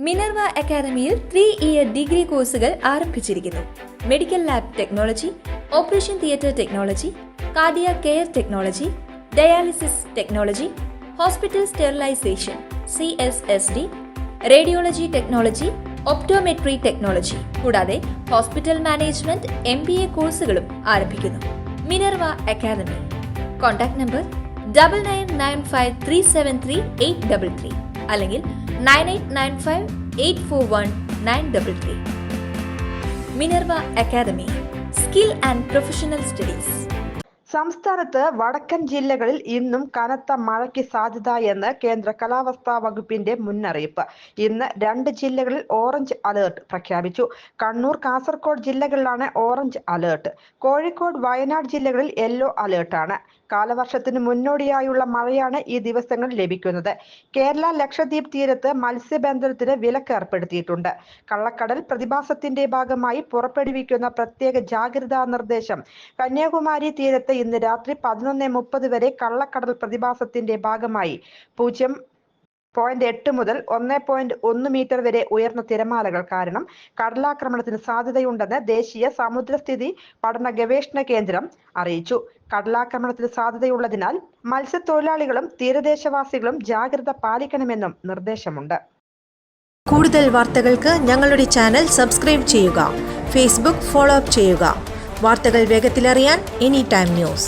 Minerva അക്കാദമിയിൽ 3-ഇയർ degree കോഴ്സുകൾ ആരംഭിച്ചിരിക്കുന്നു. Medical lab technology, operation theatre technology, cardiac care technology, dialysis technology, hospital sterilisation (CSSD), radiology technology, optometry technology കൂടാതെ hospital management MBA കോഴ്സുകളും ആരംഭിക്കുന്നു. Minerva academy. Contact number 9995373833 അല്ലെങ്കിൽ 9895841933. Minerva academy, skill and professional studies. സംസ്ഥാനത്ത് വടക്കൻ ജില്ലകളിൽ ഇന്നും കനത്ത മഴയ്ക്ക് സാധ്യത എന്ന് കേന്ദ്ര കാലാവസ്ഥാ വകുപ്പിന്റെ മുന്നറിയിപ്പ്. ഇന്ന് 2 ജില്ലകളിൽ ഓറഞ്ച് അലേർട്ട് പ്രഖ്യാപിച്ചു. കണ്ണൂർ, കാസർഗോഡ് ജില്ലകളിലാണ് ഓറഞ്ച് അലേർട്ട്. കോഴിക്കോട്, വയനാട് ജില്ലകളിൽ യെല്ലോ അലേർട്ടാണ്. കാലവർഷത്തിന് മുന്നോടിയായുള്ള മഴയാണ് ഈ ദിവസങ്ങളിൽ ലഭിക്കുന്നത്. കേരള, ലക്ഷദ്വീപ് തീരത്ത് മത്സ്യബന്ധനത്തിന് വിലക്ക് ഏർപ്പെടുത്തിയിട്ടുണ്ട്. കള്ളക്കടൽ പ്രതിഭാസത്തിന്റെ ഭാഗമായി പുറപ്പെടുവിക്കുന്ന പ്രത്യേക ജാഗ്രതാ നിർദ്ദേശം കന്യാകുമാരി തീരത്ത് ഇന്ന് രാത്രി 11:30 വരെ കള്ളക്കടൽ പ്രതിഭാസത്തിന്റെ ഭാഗമായി 0.8 മുതൽ 1.1 മീറ്റർ വരെ ഉയർന്ന തിരമാലകൾ കാരണം കടലാക്രമണത്തിന് സാധ്യതയുണ്ടെന്ന് ദേശീയ സമുദ്രസ്ഥിതി പഠന ഗവേഷണ കേന്ദ്രം അറിയിച്ചു. കടലാക്രമണത്തിന് സാധ്യതയുള്ളതിനാൽ മത്സ്യത്തൊഴിലാളികളും തീരദേശവാസികളും ജാഗ്രത പാലിക്കണമെന്നും നിർദ്ദേശമുണ്ട്. കൂടുതൽ വാർത്തകൾക്ക് ഞങ്ങളുടെ ചാനൽ സബ്സ്ക്രൈബ് ചെയ്യുക. ഫേസ്ബുക്ക് ഫോളോ അപ്പ് ചെയ്യുക. വാർത്തകൾ വേഗത്തിലറിയാൻ Anytime News.